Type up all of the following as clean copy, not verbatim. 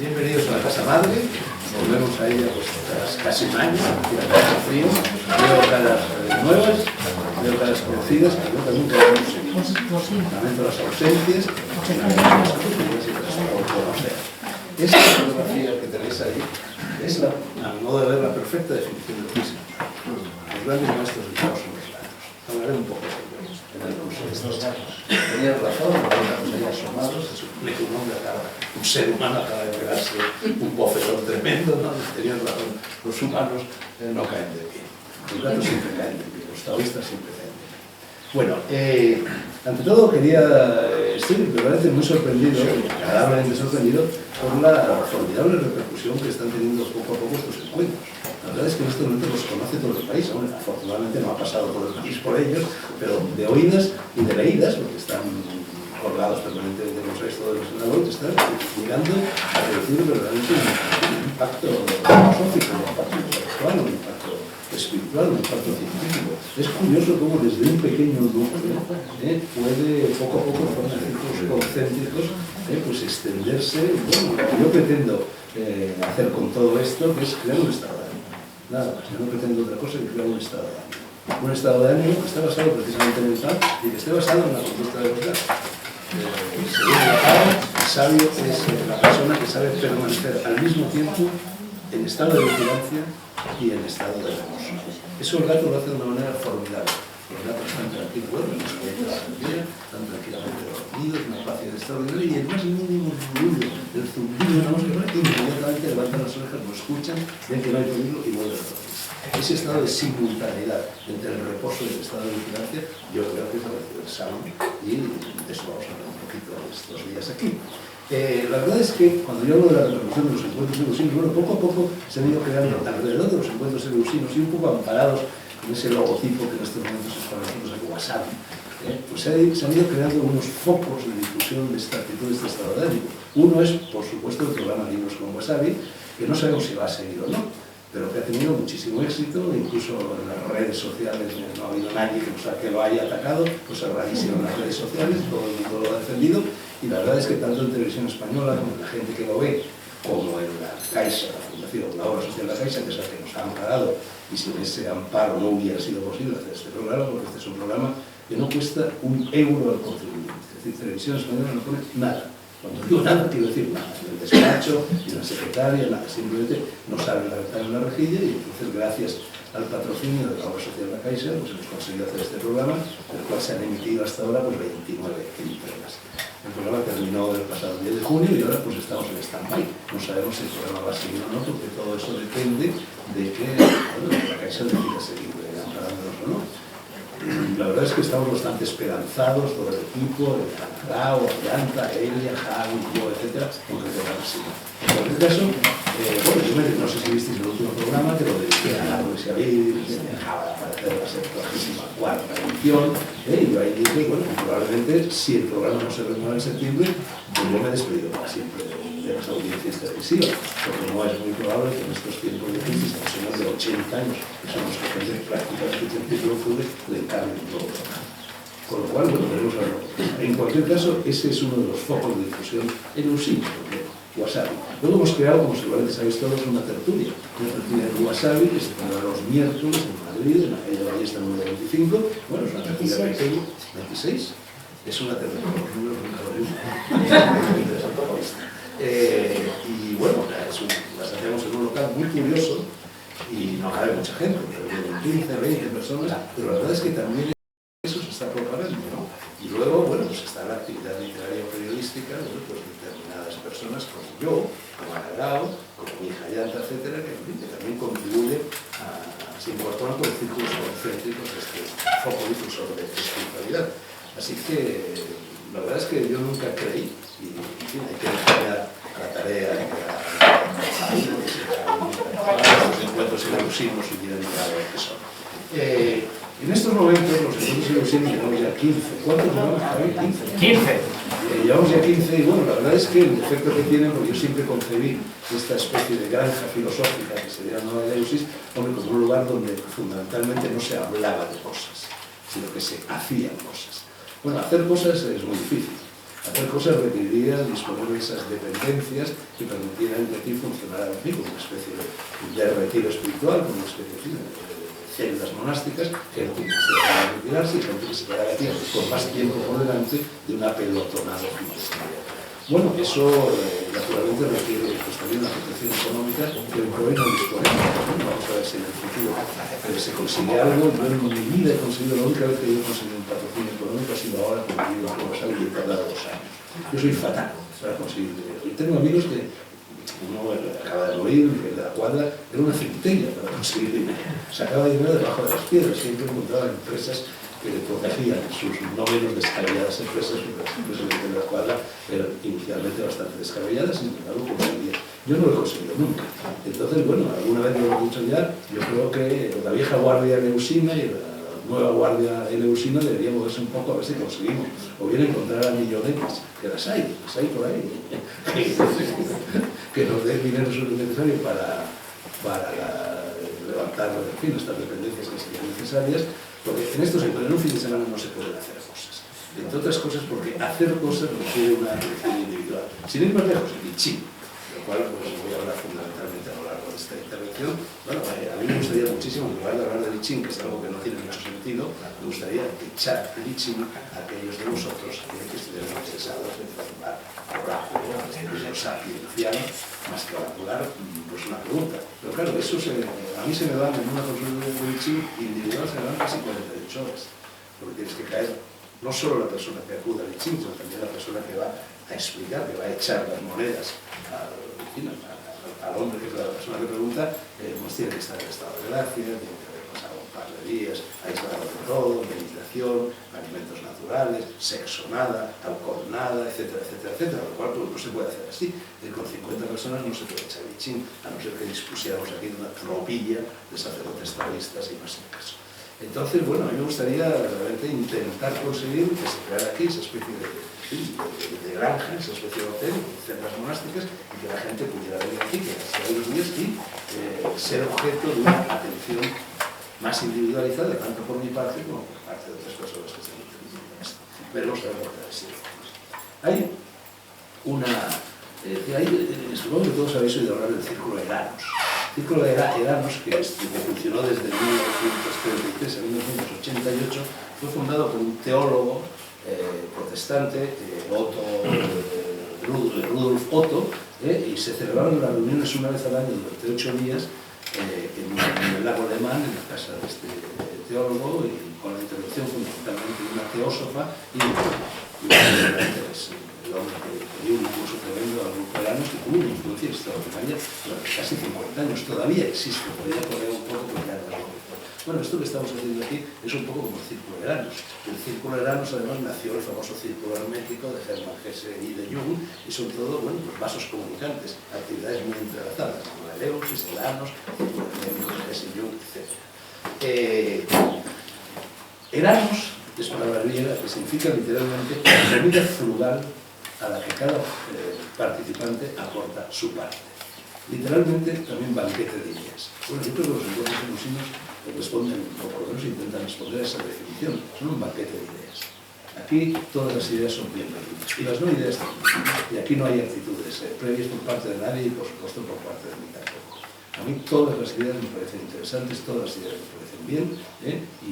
Bienvenidos a la casa madre. Volvemos a ella pues tras casi un año, hace frío. Veo caras nuevas, veo caras conocidas, pero también caras conocidas. Lamento las ausencias, esta fotografía que tenéis ahí es, a mi modo de ver, la perfecta definición de física. Los grandes maestros de Estados Unidos. Hablaré un poco sobre ellos en el curso de estos años. Tenías razón, nos ahí asomados, se supone que un hombre acaba, un ser humano acaba de pegarse un bofetón tremendo, ¿no? Tenías razón, los humanos no caen de pie. Los gatos siempre caen de pie, los taoístas siempre caen de pie. Bueno, ante todo estoy verdaderamente muy sorprendido, agradablemente sorprendido, por la formidable repercusión que están teniendo poco a poco estos encuentros. La verdad es que en este momento los conoce todo el país. Bueno, afortunadamente no ha pasado todo el país por ellos, pero de oídas y de leídas, porque están colgados permanentemente en los restos de los senadores, están llegando a reducir verdaderamente un impacto filosófico, un impacto intelectual, un impacto espiritual, un impacto científico. Es curioso cómo desde un pequeño núcleo puede poco a poco, en forma de círculos concéntricos, pues extenderse. Bueno, lo que yo pretendo hacer con todo esto es crear un estado de ánimo. Nada más, yo no pretendo otra cosa que crear un estado de ánimo. Un estado de ánimo que está basado precisamente en el paz y que esté basado en la conducta de los gatos. Según la paz, el sabio es la persona que sabe permanecer al mismo tiempo en estado de vigilancia y en estado de reposo. Eso el gato lo hace de una manera formidable. Los gatos están tranquilos, están tranquilamente dormidos, una paz extraordinaria, y el más mínimo ruido, el zumbido de una mosca, inmediatamente levantan las orejas, lo escuchan, ven que no hay peligro y vuelven a dormir. Ese estado de simultaneidad entre el reposo y el estado de vigilancia, yo creo que es el salmo, y de eso vamos a hablar un poquito estos días aquí. La verdad es que cuando yo hablo de la repercusión de los encuentros eleusinos, bueno, poco a poco se han ido creando alrededor de los encuentros eleusinos y un poco amparados en ese logotipo que en estos momentos es para nosotros el WhatsApp, pues se han ido creando unos focos de difusión de esta actitud, de este estado de ánimo. Uno es, por supuesto, el programa Libros con Wasabi, que no sabemos si va a seguir o no, pero que ha tenido muchísimo éxito, incluso en las redes sociales no ha habido nadie que lo haya atacado, pues es rarísimo en las redes sociales, todo el mundo lo ha defendido, y la verdad es que tanto en Televisión Española como en la gente que lo ve, como en la Caixa, la Fundación, la Obra Social de la Caixa, que es la que nos ha amparado, y sin ese amparo no hubiera sido posible hacer este programa, porque este es un programa que no cuesta un euro al contribuyente. Es decir, Televisión Española no pone nada. Cuando digo nada, quiero decir nada. En el despacho, en la secretaria, nada. Simplemente nos abren la ventana en la rejilla y entonces, gracias al patrocinio de la Obra Social de la Caixa, pues hemos conseguido hacer este programa, del cual se han emitido hasta ahora pues 29 entregas. El programa terminó el pasado 10 de junio y ahora pues estamos en stand-by. No sabemos si el programa va a seguir o no, porque todo eso depende de que la Caixa decida seguir amparándonos o no. La verdad es que estamos bastante esperanzados, todo el equipo, el Canadá, Orianta, Elia, Javi, yo, etc. En cualquier caso, no sé si visteis el último programa, que lo dediqué a la Universidad que dejaba de aparecer la 74ª edición, y yo ahí dije, bueno, probablemente si el programa no se renueva en septiembre, pues yo me he despedido para siempre de las audiencias televisivas, porque no es muy probable que en estos tiempos de crisis, que son de 80 años, que son los que tienen prácticamente el título octubre, le cambien todo. Con lo cual, bueno, veremos a ver. En cualquier caso, ese es uno de los focos de difusión eleusinos, porque Wasabi. Luego hemos creado, como seguramente sabéis todos, una tertulia de Wasabi, que se celebra los miércoles en Madrid, en la calle Ballesta número 25. Bueno, es una tertulia pequeña, 26. Es una tertulia con los números de y bueno, las hacemos en un local muy curioso y no cabe mucha gente, 15, 20 personas, pero la verdad es que también eso se está propagando, ¿no? Y luego, bueno, pues está la actividad literaria o periodística, bueno, pues determinadas personas como yo, como Aragao, como mi hija Yanta, etcétera, que también contribuye a se incorporan por círculos concéntricos de este foco difusor de espiritualidad. Así que la verdad es que yo nunca creí, y en fin, hay que dejar la tarea de los encuentros eleusinos y bien claro que son. En estos momentos los encuentros eleusinos llevamos ya 15. ¿Cuántos llevamos? 15. Llevamos ya 15 y bueno, la verdad es que el defecto que tienen, porque yo siempre concebí esta especie de granja filosófica que sería la Nueva Eleusis, como un lugar donde fundamentalmente no se hablaba de cosas, sino que se hacían cosas. Bueno, hacer cosas es muy difícil. Hacer cosas requeriría disponer de esas dependencias que permitieran que aquí funcionara como una especie de retiro espiritual, como una especie de células monásticas, gente que se quedara a retirarse y gente que se quedara aquí con más tiempo por delante de un apelotonado fin de semana. Bueno, eso naturalmente requiere también una protección económica que hoy no disponemos. Vamos a ver si en el futuro se consigue algo. Yo en mi vida he conseguido, la única vez que yo he conseguido un patrocinio económico ha sido ahora con el libro Colosal y he tardado 2 años. Yo soy fatal para conseguir dinero. Y tengo amigos que uno acaba de oír que la cuadra era una centella para conseguir dinero. Sacaba dinero debajo de las piedras, siempre encontraba empresas que protegían sus no menos descabelladas empresas, porque las empresas de la cuadra eran inicialmente bastante descabelladas y sin embargo conseguía. Yo no lo he conseguido nunca. Entonces, bueno, alguna vez lo he dicho ya, yo creo que la vieja guardia eleusina y la nueva guardia eleusina debería moverse un poco a ver si conseguimos. O bien encontrar a millonetas, que las hay por ahí, que nos den dinero necesario para levantar, en fin, estas dependencias que serían necesarias. Porque en estos en un fin de semana no se pueden hacer cosas. Entre otras cosas porque hacer cosas requiere una atención individual. Sin ir más lejos, el I Ching, de lo cual pues, voy a hablar fundamentalmente a lo largo de esta intervención. Bueno, a mí me gustaría muchísimo, en lugar de hablar del I Ching, que es algo que no tiene mucho sentido, me gustaría echar el I Ching a aquellos de vosotros que estuvieran interesados en formar oráculo, los sapiencianos, más que oracular, pues una pregunta. Pero claro, eso a mí se me van en una consulta de I Ching individual, se me van casi 48 horas, porque tienes que caer no solo la persona que acude al I Ching, sino también la persona que va a explicar, que va a echar las monedas al hombre, que es la persona que pregunta, pues tiene que estar en estado de gracia, tiene que haber pasado un par de días aislado de todo, meditación, alimentos naturales, sexo nada, alcohol nada, etcétera, etcétera, etcétera, lo cual pues, no se puede hacer así. Con 50 personas no se puede echar I Ching, a no ser que dispusiéramos aquí de una tropilla de sacerdotes taoístas y más en caso. Entonces, bueno, a mí me gustaría realmente intentar conseguir que se creara aquí esa especie de granja, esa especie de hotel, celdas monásticas, y que la gente pudiera venir aquí, quedarse ahí los días y ser objeto de una atención más individualizada, tanto por mi parte como por parte de otras personas que están interesadas en esto. Veremos a ver lo que va a ser. Hay una... supongo que todos habéis oído hablar del Círculo Eranos. El Círculo Eranos, que funcionó desde 1933 a 1988, fue fundado por un teólogo protestante, Rudolf Otto, y se celebraron las reuniones una vez al año durante 8 días en el lago Lemán, en la casa de este teólogo, y con la intervención fundamentalmente de una teósofa y el hombre que dio un curso tremendo al grupo Eranos, que tuvo una influencia extraordinaria durante casi 50 años. Todavía existe, podría poner un poco, pero ya no. Bueno, esto que estamos haciendo aquí es un poco como el Círculo Eranos. El Círculo Eranos, además, nació el famoso círculo hermético de Hermann Hesse y de Jung, y son todo, bueno, pues vasos comunicantes, actividades muy entrelazadas, como la Eleusis, Eranos, Círculo hermético de Hesse, Jung, etc. Eranos es palabra griega que significa literalmente la vida frugal a la que cada participante aporta su parte. Literalmente también banquete de ideas. Bueno, yo creo que los encuentros eleusinios responden, o por lo menos intentan responder a esa definición. Son un banquete de ideas. Aquí todas las ideas son bienvenidas, y las no ideas también. Y aquí no hay actitudes previas por parte de nadie y por supuesto por parte de mí tampoco. A mí todas las ideas me parecen interesantes, todas las ideas me parecen bien, y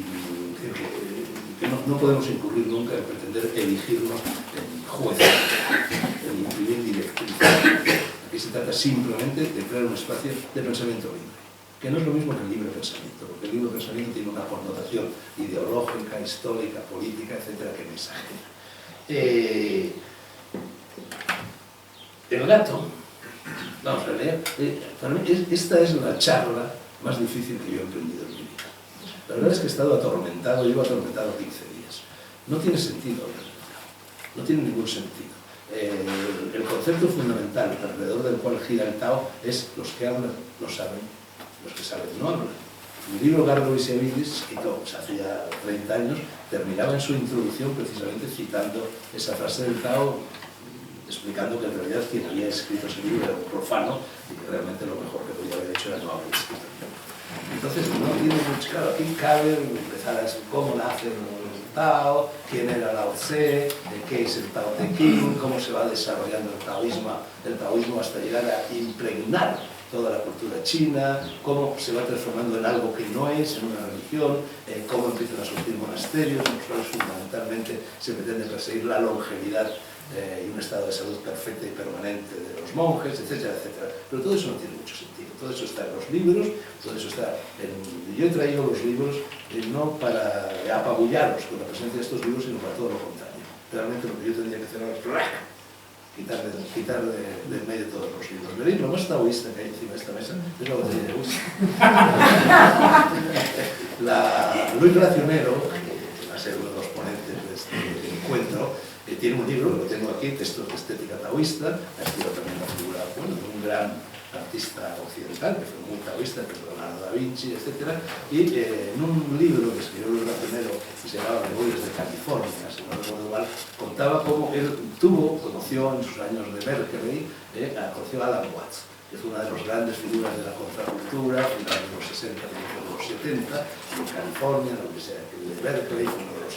que no podemos incurrir nunca en pretender elegirnos en jueces, en imprimir directrices. Aquí se trata simplemente de crear un espacio de pensamiento libre, que no es lo mismo que el libre pensamiento, porque el libre pensamiento tiene una connotación ideológica, histórica, política, etcétera, que me exagera. El gato, vamos a ver, para mí esta es la charla más difícil que yo he emprendido en mi vida. La verdad es que he estado atormentado, llevo atormentado 15 días. No tiene sentido, no tiene ningún sentido. El concepto fundamental alrededor del cual gira el Tao es los que hablan no saben, los que saben no hablan. Mi libro Garbo y Sevilis, escrito hace ya 30 años, terminaba en su introducción precisamente citando esa frase del Tao, explicando que en realidad quien había escrito ese libro era un profano y que realmente lo mejor que podía haber hecho era no haber escrito el libro. Entonces, no tiene mucho claro, aquí cabe empezar a decir cómo nace Tao, quién era Lao Tse, qué es el Tao Te Ching, cómo se va desarrollando el taoísmo hasta llegar a impregnar toda la cultura china, cómo se va transformando en algo que no es, en una religión, cómo empiezan a surgir monasterios, en los cuales fundamentalmente se pretende perseguir la longevidad y un estado de salud perfecta y permanente de los monjes, etcétera, etcétera. Pero todo eso no tiene mucho sentido. Todo eso está en los libros, todo eso está en... Yo he traído los libros no para apabullaros con la presencia de estos libros, sino para todo lo contrario. Realmente lo que yo tendría que hacer ahora es quitar del medio todos los libros. Veréis, lo más taoísta que hay encima de esta mesa es la botella de whisky. Luis Racionero, que va a ser uno de los ponentes de este encuentro, tiene un libro, lo tengo aquí, Textos de Estética Taoísta, ha escrito también la figura de un gran artista occidental, que fue muy taoísta, que es Leonardo da Vinci, etc. Y en un libro que escribió Luis Racionero, que se llamaba Memorias de California, si no recuerdo mal, contaba cómo él conoció en sus años de Berkeley, conoció a Alan Watts, que es una de las grandes figuras de la contracultura, finales de los 60, principios de los 70, en California, en la Universidad de Berkeley, uno de los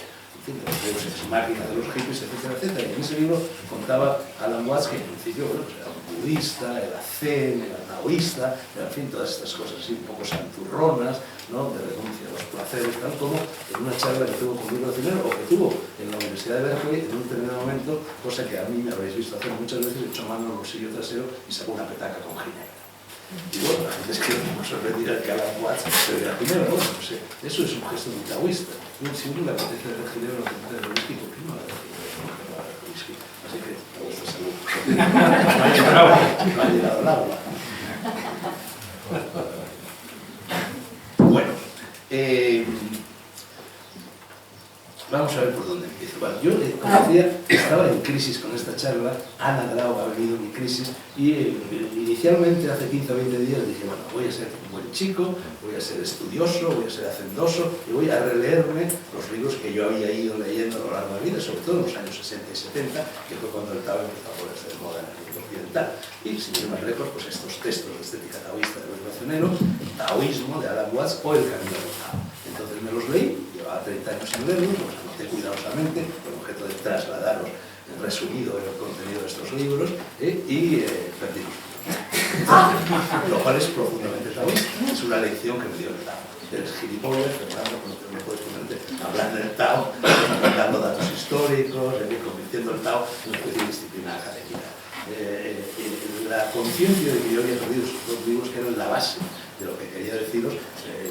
ex máquina de los hippies, etcétera, etcétera. Y en ese libro contaba Alan Watts que en principio era un budista, era zen, era taoísta, en fin, todas estas cosas así un poco santurronas, ¿no?, de renuncia a los placeres, tal como en una charla que tuvo con Luis Racionero, o que tuvo en la Universidad de Berkeley en un determinado momento, cosa que a mí me habréis visto hacer muchas veces, echó mano al bolsillo trasero y sacó una petaca con ginebra. Y bueno, la gente es que nos sorprendirá que Alan Watts se vea ginebra, bueno, no sé, eso es un gesto muy taoísta. Si uno le apetece de ginebra, lo que apetece de whisky, ¿por qué no le apetece de whisky? Así que, a vuestra salud. No ha llegado el agua. Bueno, vamos a ver por dónde empiezo. Bueno, yo, como decía, estaba en crisis con esta charla. Ana Grau ha venido mi crisis y inicialmente, hace 15 o 20 días, dije, bueno, voy a ser un buen chico, voy a ser estudioso, voy a ser hacendoso y voy a releerme los libros que yo había ido leyendo a lo largo de mi vida, sobre todo en los años 60 y 70, que fue cuando el Tao empezó a ponerse de moda en el mundo occidental. Y, sin ir más lejos, pues estos textos de estética taoísta de Luis Racionero, Taoísmo de Alan Watts o El Camino del Tao. Entonces me los leí, llevaba 30 años sin leerlos, los anoté cuidadosamente, con el objeto de trasladaros resumido el contenido de estos libros, y perdí los libros. Lo cual es profundamente taoísta. Es una lección que me dio el Tao. Eres gilipollas, Fernando, cuando no puedes ponerte a hablar del Tao, dando datos históricos, convirtiendo el Tao en una especie de disciplina académica. La conciencia de que yo había perdido esos dos libros, que eran la base de lo que quería deciros,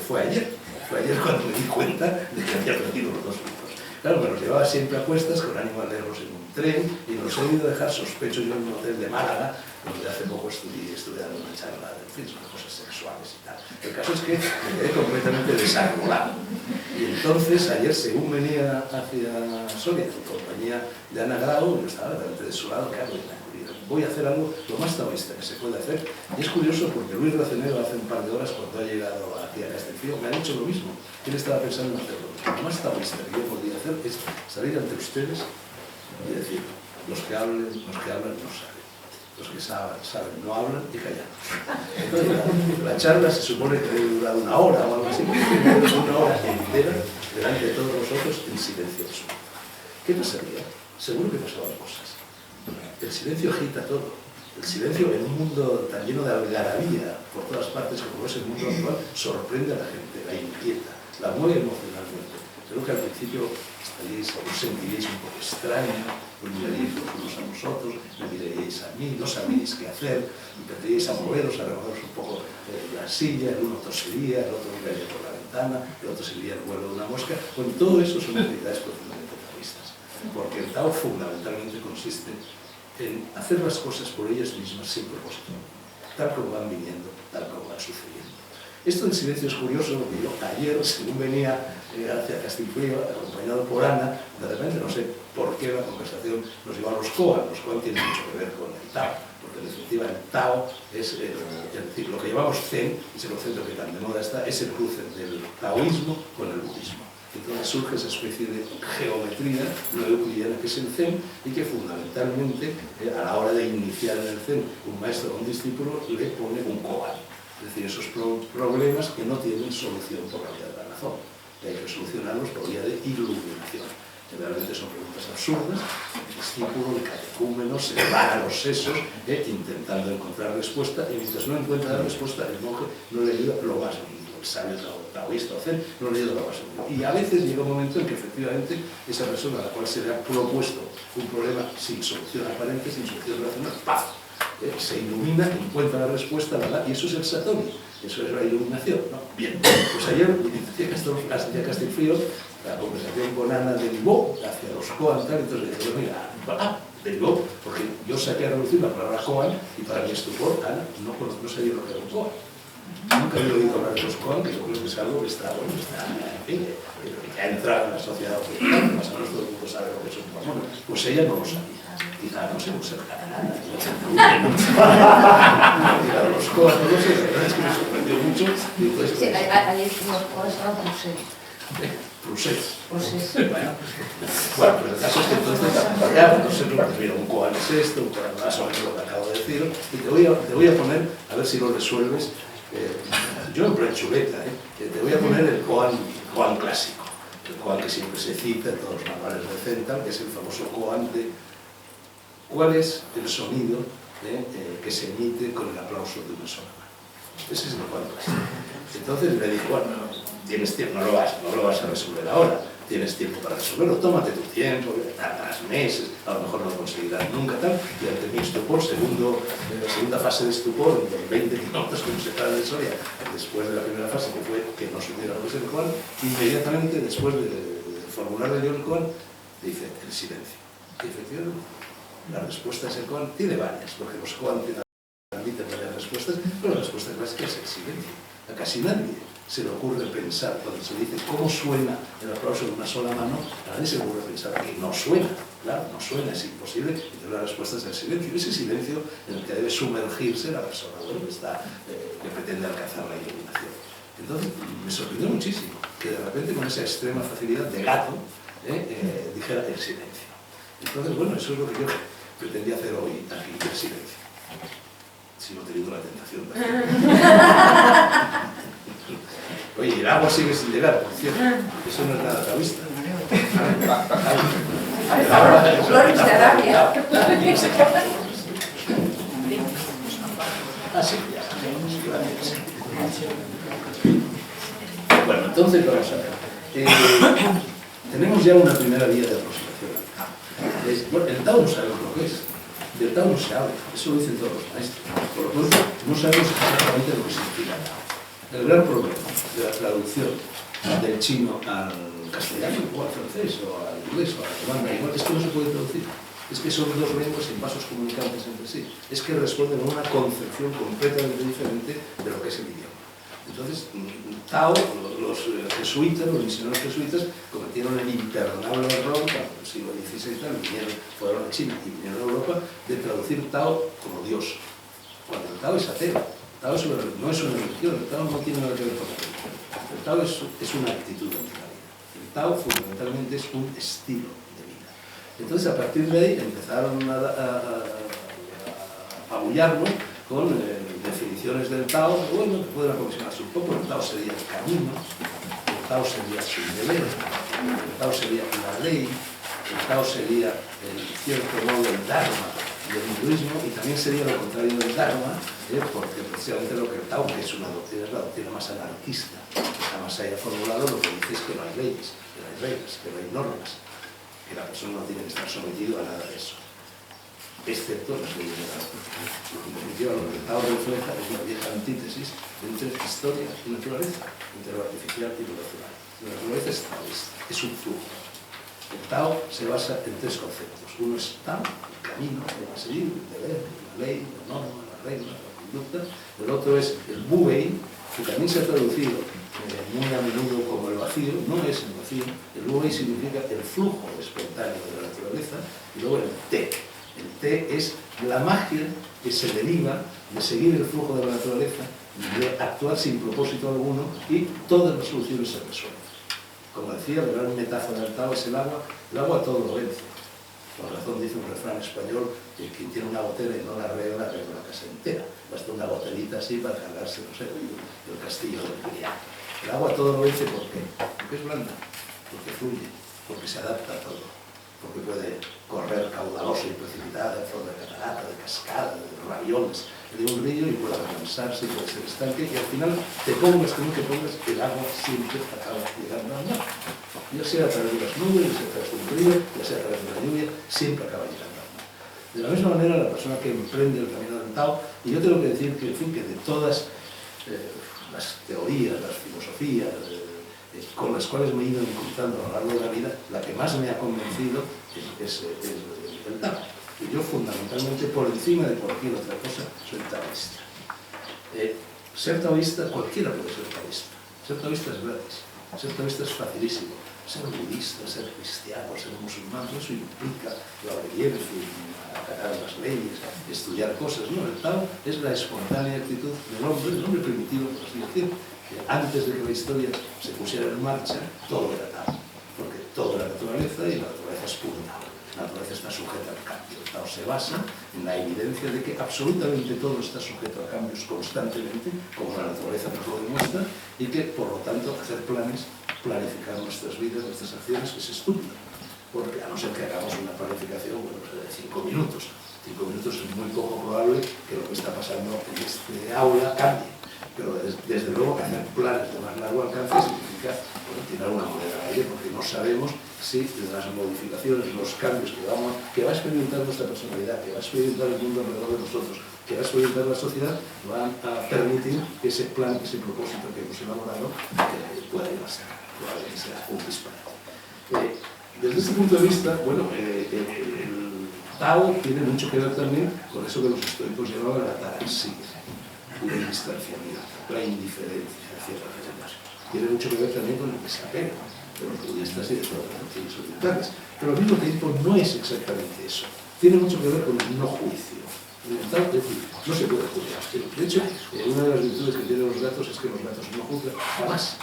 fue ayer. Fue ayer cuando me di cuenta de que había perdido los dos libros. Claro, me los llevaba siempre a cuestas, con ánimo a leerlos en un tren, y los he ido a dejar, sospecho yo, en un hotel de Málaga, donde hace poco estudiando una charla de cosas sexuales y tal. El caso es que me quedé completamente desarbolado. Y entonces, ayer, según venía hacia Soria, en compañía de Ana Grau, yo estaba delante de su lado, ¿qué hago? Voy a hacer algo lo más taoísta que se puede hacer. Y es curioso porque Luis Racionero hace un par de horas, cuando ha llegado aquí a Castelfío, me ha dicho lo mismo. Él estaba pensando en hacerlo. Lo más taoísta que yo podría hacer es salir ante ustedes y decir, los que hablan no saben. Los que saben no hablan y callan. Entonces, la charla se supone que debe durar una hora o algo así, una hora entera delante de todos nosotros en silencio absoluto. ¿Qué pasaría? Seguro que pasaban cosas. El silencio agita todo. El silencio en un mundo tan lleno de algarabía por todas partes como es el mundo actual sorprende a la gente, la inquieta, la mueve emocionalmente. Creo que al principio os sentiríais un poco extraño, os miraríais los unos a vosotros, me miraríais a mí, no sabríais qué hacer, empezaríais a moveros, a removeros un poco la silla, el uno tosería, el otro miraría por la ventana, el otro seguiría el vuelo de una mosca. Bueno, todo eso son actividades profundamente taoístas, porque el Tao fundamentalmente consiste en hacer las cosas por ellas mismas sin propósito, tal como van viniendo, tal como van sucediendo. Esto del silencio es curioso, porque yo ayer, según venía hacia Castilfrío, acompañado por Ana, de repente, no sé por qué la conversación nos llevó a los Koan. Los Koan tienen mucho que ver con el Tao, porque en definitiva el Tao es decir, lo que llamamos Zen, ese concepto que tan de moda está, es el cruce del taoísmo con el budismo. Entonces surge esa especie de geometría no euclidiana que es el Zen, y que fundamentalmente, a la hora de iniciar en el Zen un maestro o un discípulo, le pone un koan. Es decir, esos problemas que no tienen solución por la vía de la razón. y hay que solucionarlos por vía de iluminación. Generalmente son preguntas absurdas, el discípulo, el catecúmeno, se separa los sesos, intentando encontrar respuesta, y mientras no encuentra la respuesta, el monje no le ayuda lo más mínimo, el sabio taoísta o zen no le ayuda lo más mínimo. Y a veces llega un momento en que efectivamente esa persona a la cual se le ha propuesto un problema sin solución aparente, sin solución racional, ¡paf!, se ilumina, encuentra la respuesta, ¿verdad? Y eso es el satori, eso es la iluminación, ¿no? Bien, pues ayer decía Castelfrío, la conversación con Ana derivó hacia los koan, tal, entonces le digo, mira, derivó, porque yo saqué a reducir la palabra koan y para mi estupor, Ana no sabía lo que era un koan. Nunca había oído hablar de los koan, que yo creo que es algo que está, bueno, está, en fin, que ha entrado en la sociedad occidental, más o menos todo el mundo sabe lo que es un koan. Bueno, pues ella no lo sabía. Quizá no sé, pues el catalán. Los koan, no lo sé, la verdad es que me sorprendió mucho. Sí, ahí los koan estaban Prusés. Bueno, Pero el caso es que entonces ya, no sé, mira, un koan es esto, un koan más o menos lo que acabo de decir, y te voy a poner, a ver si lo resuelves, yo en plan chuleta, te voy a poner el koan clásico, el koan que siempre se cita en todos los manuales de Zental, que es el famoso koan de cuál es el sonido que se emite con el aplauso de una sola mano. Ese es el koan clásico. Entonces le digo, bueno, tienes tiempo, no lo vas a resolver ahora, tienes tiempo para resolverlo, tómate tu tiempo, tardarás meses, a lo mejor no lo conseguirás nunca, tal, y ante mi estupor, segunda fase de estupor, de 20 minutos como se para de historia, después de la primera fase, que fue que no supiera lo que es el koan, inmediatamente después de formularle yo el koan, dice el silencio. Y efectivamente, la respuesta es el koan, tiene varias, porque los koan admiten varias respuestas, pero la respuesta clásica es el silencio. A casi nadie se le ocurre pensar, cuando se dice cómo suena el aplauso de una sola mano, a nadie se le ocurre pensar que no suena, claro, no suena, es imposible, entonces la respuesta es el silencio, ese silencio en el que debe sumergirse la persona, bueno, que pretende alcanzar la iluminación. Entonces, me sorprendió muchísimo que de repente con esa extrema facilidad de gato, dijera el silencio. Entonces, bueno, eso es lo que yo pretendía hacer hoy aquí, el silencio. Sigo teniendo la tentación. Oye, el agua sigue sin llegar, por cierto. Eso no es nada taoísta. Flores de Arabia. Ah, sí, ya. Gracias. Bueno, entonces vamos a ver. Tenemos ya una primera vía de aproximación. Bueno, el Tao no sabemos lo que es. Del Tao no se habla, eso lo dicen todos los maestros. Por lo tanto, no sabemos exactamente lo que significa Tao. El gran problema de la traducción del chino al castellano, o al francés, o al inglés, o al alemán, igual, es que no se puede traducir. Es que son dos lenguas sin vasos comunicantes entre sí. Es que responden a una concepción completamente diferente de lo que es el idioma. Entonces, Tao, los jesuitas, los misioneros jesuitas, cometieron el imperdonable error, cuando en el siglo XVI fueron a China y vinieron a Europa, de traducir Tao como Dios. Cuando el Tao es ateo, el Tao no es una religión, el Tao no tiene nada que ver con la religión. El Tao es una actitud ante la vida. El Tao fundamentalmente es un estilo de vida. Entonces, a partir de ahí, empezaron a apabullarlo con definiciones del Tao, bueno, que pueden aproximarse un poco. El Tao sería el camino, el Tao sería su deber, el Tao sería la ley, el Tao sería, en cierto modo, el Dharma del hinduismo, y también sería lo contrario del Dharma, porque precisamente lo que el Tao, que es una doctrina, es la doctrina más anarquista que jamás se haya formulado, lo que dice es que no hay leyes, que no hay reglas, que no hay normas, que la persona no tiene que estar sometido a nada de eso, excepto las leyes de la naturaleza. En definitiva, lo que el Tao refleja es una vieja antítesis entre historia y naturaleza, entre lo artificial y lo natural. La naturaleza es taoísta, es un flujo. El Tao se basa en tres conceptos. Uno es Tao, el camino que va a seguir, el deber, la ley, la norma, la regla, la conducta. El otro es el Wu-Wei, que también se ha traducido muy a menudo como el vacío, no es el vacío. El Wu-Wei significa el flujo espontáneo de la naturaleza. Y luego el Te. El Te es la magia que se deriva de seguir el flujo de la naturaleza, de actuar sin propósito alguno, y todas las soluciones se resuelven. Como decía, la gran metáfora del Tao es el agua todo lo vence. Por razón dice un refrán español que quien tiene una gotera y no la arregla la casa entera. Basta una goterita así para cargarse, no sé, el castillo del Piriá. El agua todo lo vence, ¿por qué? Porque es blanda, porque fluye, porque se adapta a todo, porque puede correr caudaloso y precipitada en forma de catarata, de cascada, de ravioles, de un río y puede relanzarse, puede ser estanque, y al final te pongas como que pongas, el agua siempre acaba llegando al mar. Ya sea a través de las nubes, ya sea a través de un río, ya sea a través de la lluvia, siempre acaba llegando al mar. De la misma manera, la persona que emprende el camino del Tao, y yo tengo que decir que, en fin, que de todas las teorías, las filosofías con las cuales me he ido encontrando a lo largo de la vida, la que más me ha convencido es el Tao. Y yo, fundamentalmente, por encima de cualquier otra cosa, soy taoísta. Ser taoísta, cualquiera puede ser taoísta. Ser taoísta es gratis. Ser taoísta es facilísimo. Ser budista, ser cristiano, ser musulmán, eso implica la obediencia, acatar las leyes, estudiar cosas. No, el Tao es la espontánea actitud del hombre primitivo, por así decir. Antes de que la historia se pusiera en marcha, todo era Tao. Porque todo era naturaleza y la naturaleza es puro Tao. La naturaleza está sujeta al cambio. El Tao se basa en la evidencia de que absolutamente todo está sujeto a cambios constantemente, como la naturaleza nos lo demuestra, y que, por lo tanto, hacer planes, planificar nuestras vidas, nuestras acciones, es estúpido. Porque a no ser que hagamos una planificación de 5 minutos. 5 minutos es muy poco probable que lo que está pasando en este aula cambie. Pero desde luego hacer planes de más largo alcance significa tirar una moneda al aire, porque no sabemos si las modificaciones, los cambios que va a experimentar nuestra personalidad, que va a experimentar el mundo alrededor de nosotros, que va a experimentar la sociedad, van a permitir que ese plan, que ese propósito que hemos elaborado pueda llevarse a cabo, probablemente sea un disparate. Desde este punto de vista, bueno, el Tao tiene mucho que ver también con eso que los estoicos llamaban la ataraxia, el distanciamiento, la indiferencia hacia las demás. Tiene mucho que ver también con el desapego de los budistas y de todas las religiones orientales. Pero al mismo tiempo no es exactamente eso. Tiene mucho que ver con el no juicio. El Tao, es decir, no se puede juzgar. De hecho, una de las virtudes que tienen los gatos es que los gatos no juzgan jamás.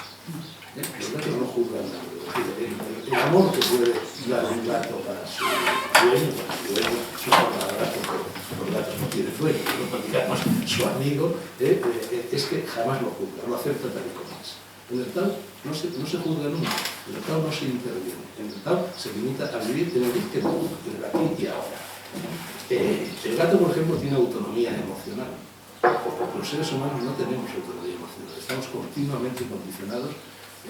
Los gatos no juzgan. El amor que puede dar un gato para su dueño, para el gato, los gatos no tienen dueño, digamos, su amigo, es que jamás lo juzga, lo acepta tal y como es. En el Tao no se juzga nunca, en el Tao no se interviene, en el Tao se limita a vivir en el aquí y ahora. El gato, por ejemplo, tiene autonomía emocional. Los seres humanos no tenemos autonomía emocional, estamos continuamente condicionados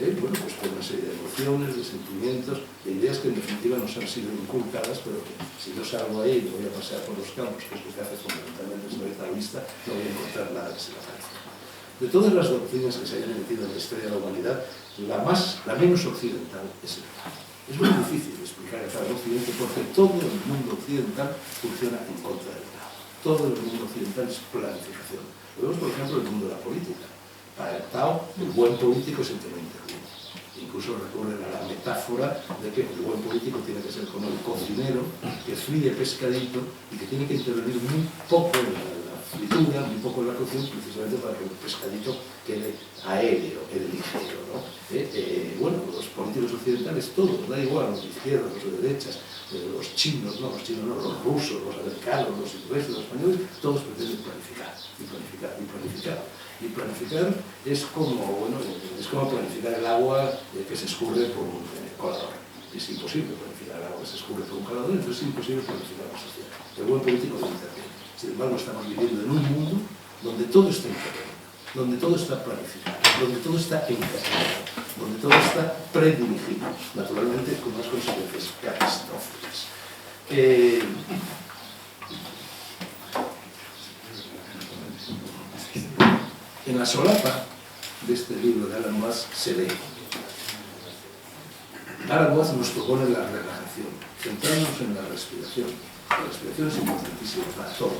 bueno, pues por una serie de emociones, de sentimientos, de ideas que en definitiva nos han sido inculcadas, pero que si yo salgo ahí y me voy a pasear por los campos, que es lo que hace fundamentalmente el taoísta, no voy a encontrar nada que se le parezca. De todas las doctrinas que se hayan emitido en la historia de la humanidad, la menos occidental es el Tao. Es muy difícil explicar el Tao occidente porque todo el mundo occidental funciona en contra del Tao. Todo el mundo occidental es planificación. Lo vemos, por ejemplo, en el mundo de la política. Para el Tao, el buen político es el que no interviene. Incluso recurren a la metáfora de que el buen político tiene que ser como el cocinero que fríe pescadito y que tiene que intervenir muy poco en la fritura, muy poco en la cocción, precisamente para que el pescadito quede aéreo, quede ligero, ¿no? Bueno, los políticos occidentales, todos, da igual, los de izquierda, los de derechas, los chinos, los rusos, los americanos, los ingleses, los españoles, todos pretenden planificar, y planificar, y planificar. Y planificar es como, bueno, es como planificar el agua que se escurre por un colador. Es imposible planificar el agua que se escurre por un colador, entonces es imposible planificar la sociedad. El buen político no interviene. Sin embargo, estamos viviendo en un mundo donde todo está intervenido, donde todo está planificado, donde todo está encadenado, donde todo está predirigido, naturalmente con unas consecuencias catastróficas. En la solapa de este libro de Alan Watts se lee. Alan Watts nos propone la relajación, centrarnos en la respiración. La respiración es importantísima para todo.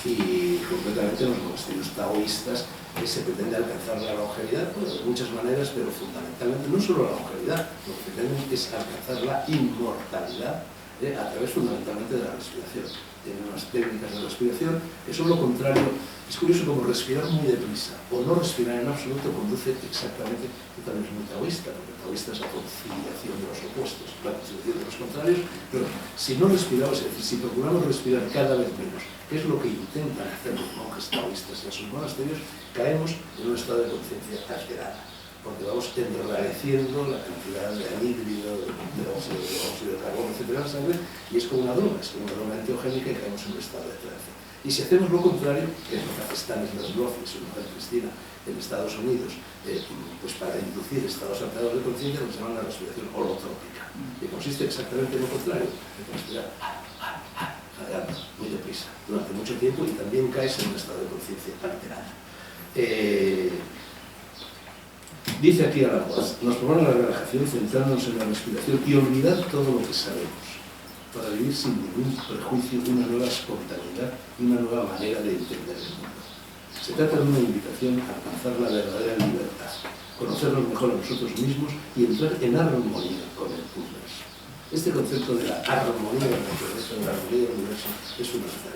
Y concretamente en los monasterios taoístas se pretende alcanzar la longevidad, bueno, de muchas maneras, pero fundamentalmente no solo la longevidad, lo que pretenden es alcanzar la inmortalidad a través fundamentalmente de la respiración. Tienen unas técnicas de respiración que son lo contrario. Es curioso como respirar muy deprisa o no respirar en absoluto conduce exactamente, que también es muy taoísta, porque taoísta es la conciliación de los opuestos, la conciliación de los contrarios, pero si no respiramos, es decir, si procuramos respirar cada vez menos, que es lo que intentan hacer los monjes taoístas en sus monasterios, caemos en un estado de conciencia alterada. porque vamos enrareciendo la cantidad de anhídrido, de óxido de carbono, etcétera, en la sangre, y es como una droga enteogénica y caemos en un estado de trance. Y si hacemos lo contrario, que es lo que hace Stanislas Grof y su mujer Cristina en Estados Unidos, pues para inducir estados alterados de conciencia, lo que se llama la respiración holotrópica, que consiste exactamente en lo contrario, en respirar jadeando, muy deprisa, durante mucho tiempo, y también caes en un estado de conciencia alterada. Dice aquí Alan Watts, nos proponen la relajación centrándonos en la respiración y olvidar todo lo que sabemos, para vivir sin ningún prejuicio, una nueva espontaneidad y una nueva manera de entender el mundo. Se trata de una invitación a alcanzar la verdadera libertad, conocernos mejor a nosotros mismos y entrar en armonía con el universo. Este concepto de la armonía de la naturaleza, de la armonía del universo, es fundamental.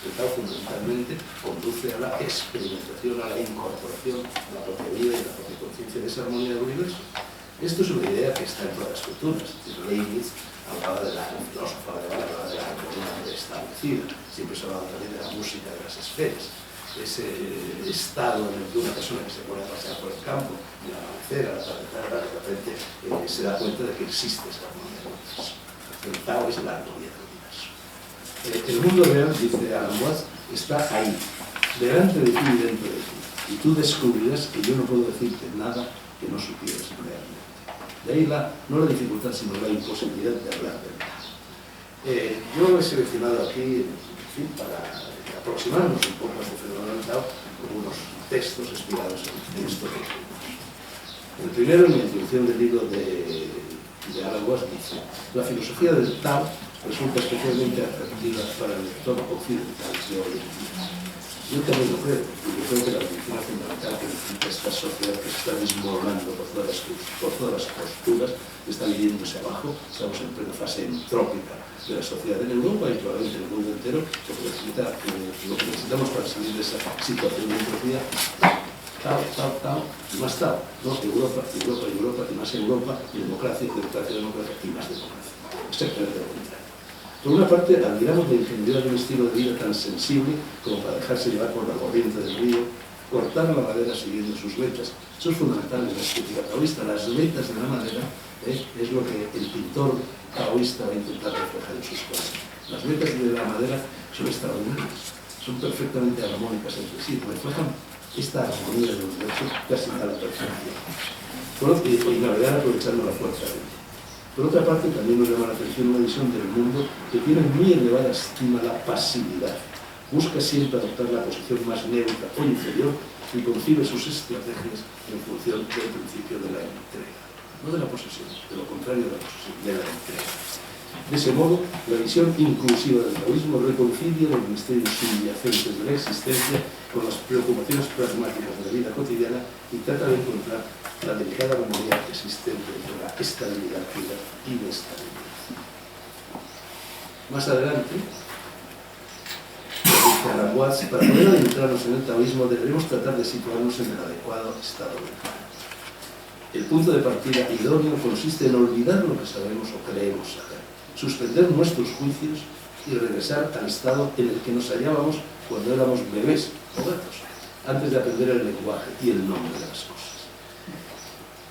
El Tao fundamentalmente conduce a la experimentación, a la incorporación a la propia vida y a la propia conciencia de esa armonía del universo. Esto es una idea que está en todas las culturas. Leibniz hablaba de la filósofa hablaba de la armonía establecida. Siempre se hablaba también de la música de las esferas. Ese estado en el que una persona que se pone a pasear por el campo, y al amanecer, al atardecer, de repente se da cuenta de que existe esa armonía del universo. El Tao es la armonía del universo. El mundo real, dice Alan Watts, está ahí, delante de ti y dentro de ti. Y tú descubrirás que yo no puedo decirte nada que no supieras realmente. De ahí no la dificultad, sino la imposibilidad de hablar del Tao. Yo he seleccionado aquí, en fin, para aproximarnos un poco a este fenómeno del Tao, unos textos inspirados en estos dos libros. El primero, en la introducción del libro de Alan Watts, dice: la filosofía del Tao resulta especialmente atractiva para el lector occidental de hoy en día. Yo también lo creo, y yo creo que la medicina fundamental que necesita esta sociedad que se está desmoronando por todas las posturas, está viniéndose abajo. Estamos en plena fase entrópica de la sociedad en Europa y probablemente en el mundo entero. Lo que necesitamos para salir de esa situación de entropía: Tao, y más Tao, ¿no? Europa, y más Europa, y democracia, y más democracia. Exactamente lo contrario. Por una parte, admiramos la ingenuidad de un estilo de vida tan sensible como para dejarse llevar por la corriente del río, cortar la madera siguiendo sus vetas. Eso es fundamental en la estética taoísta. Las vetas de la madera es lo que el pintor taoísta va a intentar reflejar en sus cuadros. Las vetas de la madera son extraordinarias, son perfectamente armónicas entre sí, reflejan esta armonía del universo casi a la perfección. Y navegar aprovechando la fuerza del viento. Por otra parte, también nos llama la atención una visión del mundo que tiene muy elevada estima la pasividad. Busca siempre adoptar la posición más neutra o inferior y concibe sus estrategias en función del principio de la entrega. No de la posesión, de lo contrario de la posesión, de la entrega. De ese modo, la visión inclusiva del taoísmo reconcilia los misterios subyacentes de la existencia con las preocupaciones pragmáticas de la vida cotidiana y trata de encontrar la delicada armonía existente entre la estabilidad y la inestabilidad. Más adelante, dice Alan Watts, para poder adentrarnos en el taoísmo deberemos tratar de situarnos en el adecuado estado mental. El punto de partida idóneo consiste en olvidar lo que sabemos o creemos saber, suspender nuestros juicios y regresar al estado en el que nos hallábamos cuando éramos bebés o gatos, antes de aprender el lenguaje y el nombre de las cosas.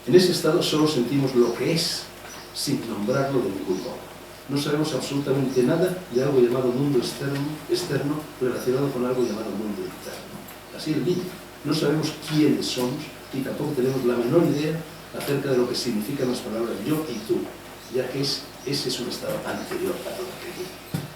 En ese estado solo sentimos lo que es, sin nombrarlo de ningún modo. No sabemos absolutamente nada de algo llamado mundo externo relacionado con algo llamado mundo interno. Así el niño. No sabemos quiénes somos y tampoco tenemos la menor idea acerca de lo que significan las palabras yo y tú, ya que ese es un estado anterior a todo aquello.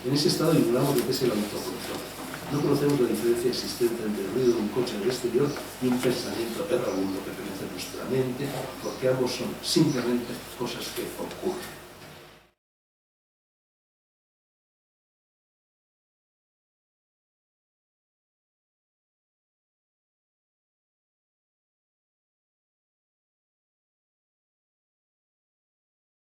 En ese estado ignoramos lo que es el autocontrol. No conocemos la diferencia existente entre el ruido de un coche en el exterior y un pensamiento errabundo que penetra en nuestra mente, porque ambos son simplemente cosas que ocurren.